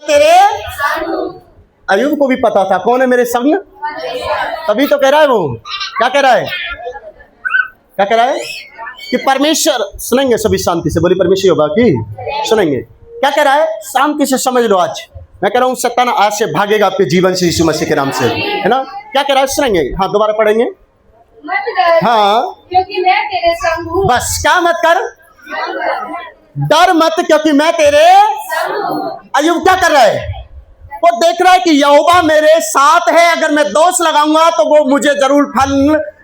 तेरे अय्यूब को भी पता था कौन है मेरे संग, तभी तो कह रहा है वो, क्या कह रहा है, क्या कह रहा है कि परमेश्वर, सुनेंगे सभी शांति से, बोली परमेश्वर होगा कि सुनेंगे, क्या कह रहा है शांति से समझ लो। आज मैं कह रहा हूँ शैतान आज से भागेगा आपके जीवन से यीशु मसीह के नाम से, है ना। क्या कह रहा है सुनेंगे, हाँ दोबारा पढ़ेंगे। मत डर, हाँ क्योंकि मैं तेरे संग हूँ। बस, क्या मत कर, डर मत क्योंकि मैं तेरे। अय्यूब क्या कर रहा है, वो देख रहा है कि यहोवा मेरे साथ है, अगर मैं दोष लगाऊंगा तो वो मुझे जरूर फल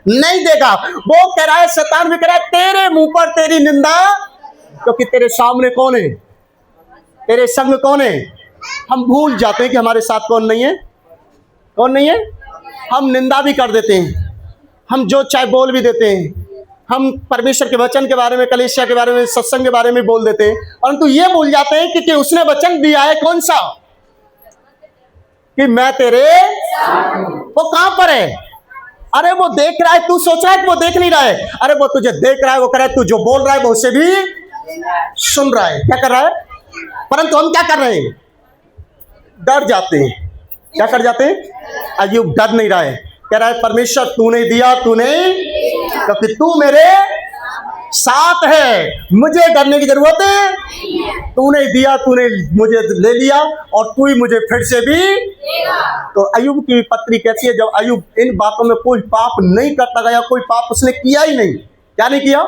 नहीं देगा। वो कह रहा है, शैतान भी कह रहा है तेरे मुंह पर तेरी निंदा, क्योंकि तेरे सामने कौन है, तेरे संग कौन है। हम भूल जाते हैं कि हमारे साथ कौन नहीं है, कौन नहीं है। हम निंदा भी कर देते हैं, हम जो चाहे बोल भी देते हैं, हम परमेश्वर के वचन के बारे में, कलीसिया के बारे में, सत्संग के बारे में बोल देते हैं, परंतु ये भूल जाते हैं कि उसने वचन दिया है कौन सा, कि मैं तेरे। वो कहां पर है, अरे वो देख रहा है, तू सोच रहा है कि वो देख नहीं रहा है, अरे वो तुझे देख रहा है, वो कह रहा है तू जो बोल रहा है वो उसे भी सुन रहा है, क्या कर रहा है। परंतु हम क्या कर रहे हैं, डर जाते हैं, क्या कर जाते हैं। अय्यूब डर नहीं रहा है, कह रहा है परमेश्वर तूने दिया, तूने, क्योंकि तू मेरे साथ है, मुझे डरने की जरूरत है। तूने दिया, तूने मुझे ले लिया और तू ही मुझे फिर से भी। तो अय्यूब की पत्री कहती है, जब अय्यूब इन बातों में कोई पाप नहीं करता गया, कोई पाप उसने किया ही नहीं, क्या नहीं किया,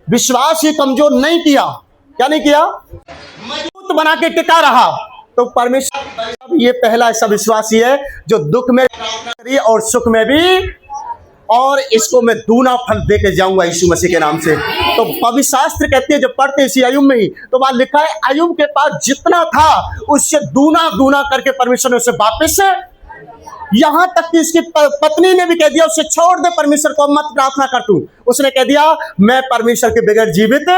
विश्वास ही कमजोर नहीं किया, क्या नहीं किया, मजबूत बना के टिका रहा, तो परमेश्वर ये पहला ऐसा विश्वासी है जो दुख में करी और सुख में भी, और इसको मैं दूना फल दे के जाऊंगा यीशु मसीह के नाम से। तो पवित्र शास्त्र कहती है, जब पढ़ते इसी अय्यूब में ही, तो वहां लिखा है अय्यूब के पास जितना था उससे दूना दूना करके परमेश्वर ने उसे वापस, यहां तक कि उसकी पत्नी ने भी कह दिया उसे छोड़ दे, परमेश्वर को मत प्रार्थना कर तू। उसने कह दिया मैं परमेश्वर के बगैर जीवित,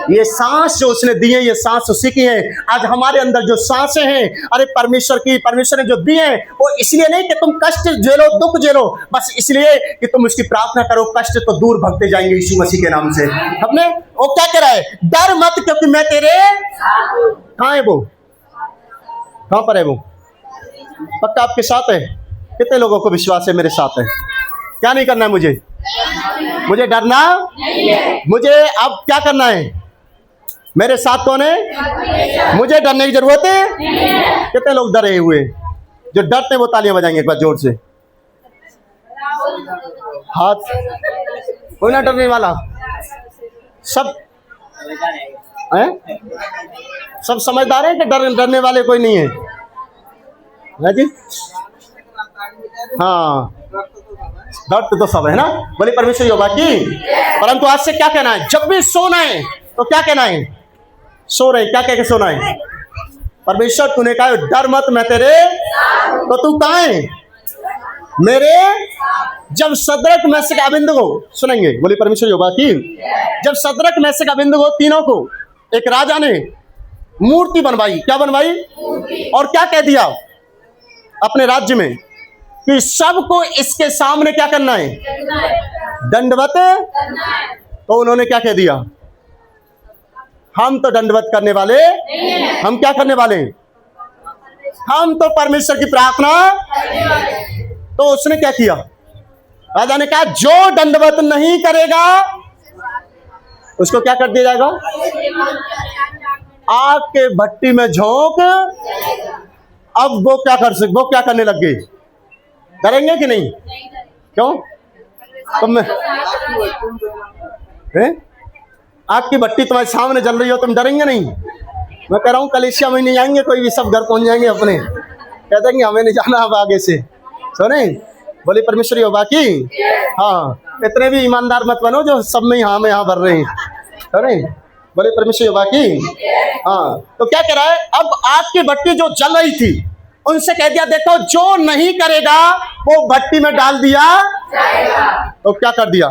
ये सांस जो उसने दी है ये सांस उसी की है। आज हमारे अंदर जो सांसें हैं, अरे परमेश्वर ने जो दी है, वो इसलिए नहीं कि तुम कष्ट झेलो, दुख झेलो, बस इसलिए कि तुम उसकी प्रार्थना करो, कष्ट तो दूर भगते जाएंगे यीशु मसीह के नाम से। हमने वो क्या कह रहा है, डर मत क्योंकि मैं तेरे। कहाँ है वो, कहाँ पर है वो, पक्का आपके साथ है। कितने लोगों को विश्वास है मेरे साथ है। क्या नहीं करना है मुझे, मुझे डरना नहीं है। मुझे अब क्या करना है, मेरे साथ कौन है, मुझे डरने की जरूरत है। कितने लोग डरे हुए, जो डरते हैं वो तालियां बजाएंगे एक बार जोर से, हाथ, कोई ना डरने वाला, सब है, सब समझदार है कि डरने वाले कोई नहीं है जी। हाँ डर तो सब है ना, बोले परमेश्वर योगा की। परंतु आज से क्या कहना है, जब भी सोना है तो क्या कहना है, सो रहे, क्या कह के सोना है, परमेश्वर तूने कहा डर मत मैं तेरे, तो तू कहाँ है मेरे। जब सदरक मेशक अबेदनगो, सुनेंगे बोले परमेश्वर योगा की, जब सदरक मेशक अबेदनगो तीनों को एक राजा ने मूर्ति बनवाई, क्या बनवाई, और क्या कह दिया अपने राज्य में कि सबको इसके सामने क्या करना है, दंडवत। तो उन्होंने क्या कह दिया, हम तो दंडवत करने वाले, हम क्या करने वाले, हम तो परमेश्वर की प्रार्थना। तो उसने क्या किया, राजा ने कहा जो दंडवत नहीं करेगा उसको क्या कर दिया जाएगा, आग के भट्टी में झोंक। अब वो क्या कर सकते, वो क्या करने लग गए, डरेंगे कि नहीं, क्यों, तुम आग की भट्टी तुम्हारे सामने जल रही हो, तुम डरेंगे नहीं। मैं कह रहा हूँ कलीसिया में नहीं आएंगे कोई भी, सब घर पहुंच जाएंगे अपने, कह देंगे हमें नहीं जाना अब आगे से, सुने बोले परमेश्वरी हो बाकी। हाँ इतने भी ईमानदार मत बनो जो सब में यहाँ में यहाँ भर रहे हैं, सुने बोले परमेश्वरी हो बाकी। हाँ तो क्या कह रहा है, अब आग की भट्टी जो जल रही थी उनसे कह दिया देखो जो नहीं करेगा वो भट्टी में डाल दिया जाएगा। तो क्या कर दिया,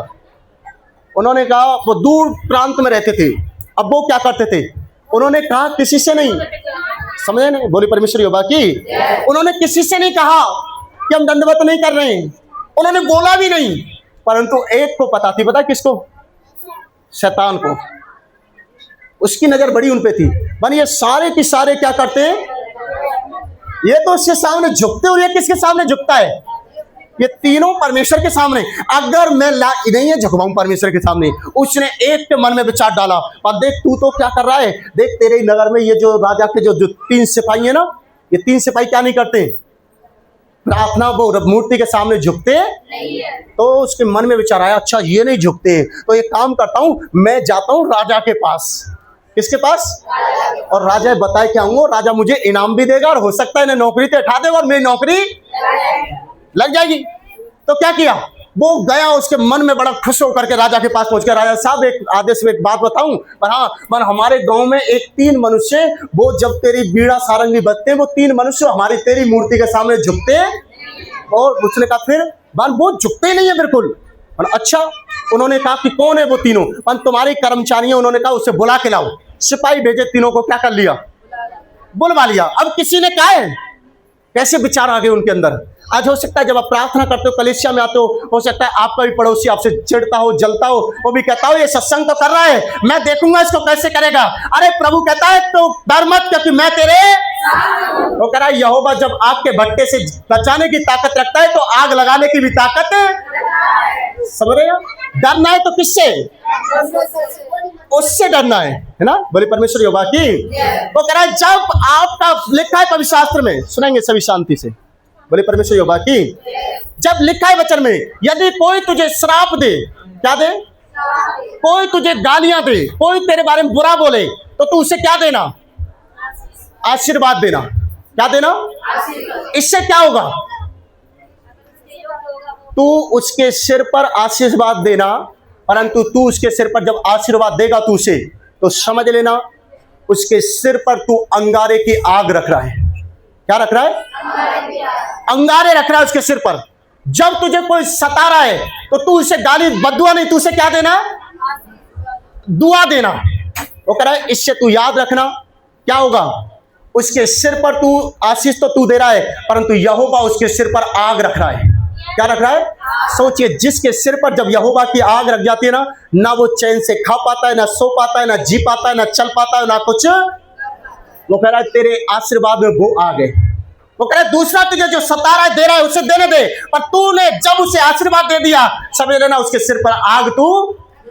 उन्होंने कहा, वो दूर प्रांत में रहते थे, अब वो क्या करते थे, उन्होंने कहा किसी से नहीं, समझे नहीं, बोली परमेश्वरी हो बाकी। उन्होंने किसी से नहीं कहा कि हम दंडवत नहीं कर रहे हैं, उन्होंने बोला भी नहीं, परंतु एक को पता थी, पता किसको, शैतान को, उसकी नजर बड़ी उन पे थी। बन ये सारे के सारे क्या करते हैं, ये तो उसके सामने झुकते, और ये किसके सामने झुकता है? ये तीनों परमेश्वर के सामने। अगर मैं नहीं है झुकवाऊं परमेश्वर के सामने, उसने एक के मन में विचार डाला, और देख तू तो क्या कर रहा है, देख तेरे ही नगर में ये जो राजा के जो 3 सिपाही है ना, ये 3 सिपाही क्या नहीं करते? प्रार्थना वो मूर्ति के सामने झुकते नहीं है। तो उसके मन में विचार आया, अच्छा ये नहीं झुकते, तो ये काम करता हूं, मैं जाता हूं राजा के पास। किसके पास? और राजा बताए क्या हूँ, राजा मुझे इनाम भी देगा, और हो सकता है इन्हें नौकरी से हटा देगा और मेरी नौकरी लग जाएगी। तो क्या किया, वो गया, उसके मन में बड़ा खुश होकर के राजा के पास पहुंच गया। राजा साहब एक आदेश में एक बात बताऊं, पर हाँ, पर हमारे गांव में एक 3 मनुष्य, वो जब तेरी बीड़ा सारंगी बजते, वो 3 मनुष्य हमारी तेरी मूर्ति के सामने झुकते। और उसने कहा फिर बाल वो झुकते नहीं है बिल्कुल। और अच्छा, उन्होंने कहा कि कौन है वो तीनों? पर तुम्हारी कर्मचारी, उन्होंने कहा उसे बुला के लाओ। सिपाही भेजे, तीनों को क्या कर लिया? बुलवा लिया। अब किसी ने कहा है, कैसे विचार आ गए उनके अंदर। आज हो सकता है जब आप प्रार्थना करते हो, कलीसिया में आते हो सकता है आपका भी पड़ोसी आपसे चिढ़ता हो, जलता हो, वो भी कहता हो ये सत्संग तो कर रहा है, मैं देखूंगा इसको कैसे करेगा। अरे प्रभु कहता है तो डर मत, क्योंकि मैं तेरे। वो कह रहा है यहोवा जब आपके भट्टे से बचाने की ताकत रखता है, तो आग लगाने की भी ताकत है। समझ रहे हो? डरना है तो किससे? उससे डरना है ना? बोले परमेश्वर यहोवा की। वो कह रहा है जब आपका लिखा है पवित्र शास्त्र में, सुनेंगे सभी शांति से, बोले परमेश्वर यहोवा की। जब लिखा है वचन में, यदि कोई तुझे श्राप दे, क्या दे? कोई तुझे गालियां दे, कोई तेरे बारे में बुरा बोले, तो तू उसे क्या देना? आशीर्वाद देना। क्या देना? इससे क्या होगा? तू उसके सिर पर आशीर्वाद देना, परंतु तू उसके सिर पर जब आशीर्वाद देगा तू उसे, तो समझ लेना उसके सिर पर तू अंगारे की आग रख रहा है। क्या रख रहा है? अंगारे रख रहा है उसके सिर पर। जब तुझे कोई सता रहा है तो तू उसे गाली बद्दुआ नहीं, तू उसे क्या देना? दुआ देना। वो कह रहा है इससे तू याद रखना क्या होगा, उसके सिर पर तू आशीष तो तू दे रहा है, परंतु यहोवा उसके सिर पर आग रख रहा है। क्या रख रहा है? सोचिए, जिसके सिर पर जब यहोवा की आग रख जाती है ना, ना वो चैन से खा पाता है, ना सो पाता है, ना जी पाता है, ना चल पाता है, ना कुछ। वो कह रहा है तेरे आशीर्वाद में वो आ गए। वो कह रहा है दूसरा तुझे जो सता रहा है दे रहा है उसे देने दे, पर तूने जब उसे आशीर्वाद दे दिया, समझ लेना उसके सिर पर आग तू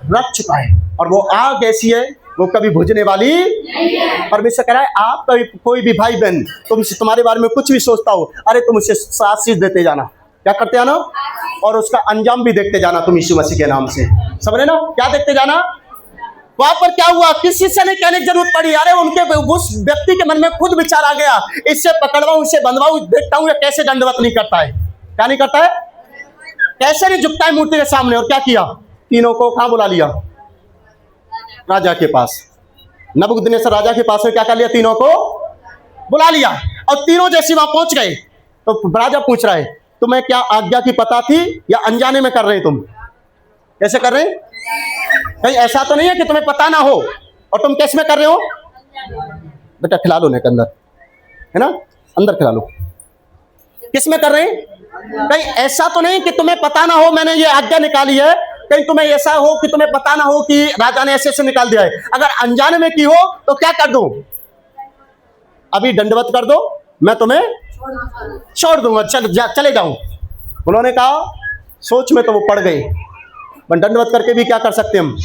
रख चुका है। और वो आग ऐसी है वो कभी बुझने वाली नहीं है। परमेश्वर कह रहा है आप कभी कोई भी भाई बहन तुमसे तुम्हारे बारे में कुछ भी सोचता हो, अरे तुम उसे आशीष देते जाना। क्या करते जाना? और उसका अंजाम भी देखते जाना तुम यीशु मसीह के नाम से। समझ ना? क्या देखते जाना? वहां पर क्या हुआ, किसी से नहीं कहने की जरूरत पड़ी। अरे उनके उस व्यक्ति के मन में खुद विचार आ गया, इससे पकड़वाऊं, इससे बंधवाऊं, देखता हूं ये कैसे दंडवत नहीं करता है। क्या नहीं करता है? कैसे नहीं झुकता है मूर्ति के सामने। और क्या किया? तीनों को कहां बुला लिया? राजा के पास। नबूकदनेस्सर राजा के पास में क्या कर लिया? तीनों को बुला लिया। और तीनों जैसे वहां पहुंच गए तो राजा पूछ रहा है तुम्हें क्या आज्ञा की पता थी या अनजाने में कर रहे? तुम कैसे कर रहे? कहीं ऐसा तो नहीं है कि तुम्हें पता ना हो और तुम कैसे में कर रहे हो? बेटा खिला लो के अंदर, है ना, अंदर खिला लो। किस में कर रहे हैं? कहीं ऐसा तो नहीं कि तुम्हें पता ना हो मैंने ये आज्ञा निकाली है, कहीं तुम्हें ऐसा हो कि तुम्हें पता ना हो कि राजा ने ऐसे निकाल दिया है। अगर अनजाने में की हो तो क्या कर दूं? अभी दंडवत कर दो, मैं तुम्हें छोड़ दूंगा, चले जाऊं। उन्होंने कहा सोच में तो वो पड़ गए, दंडवत करके भी क्या कर सकते हम?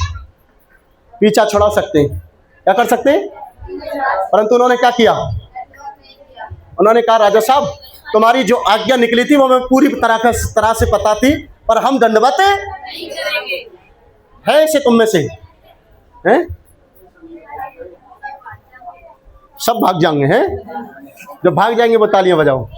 पीछा छुड़ा सकते हैं। क्या कर सकते हैं? परंतु उन्होंने क्या किया? उन्होंने कहा राजा साहब तुम्हारी जो आज्ञा निकली थी वो हमें पूरी तरह से पता थी, पर हम दंडवत है ऐसे तुम में से हैं? सब भाग जाएंगे हैं? जो भाग जाएंगे वो तालियां बजाओ।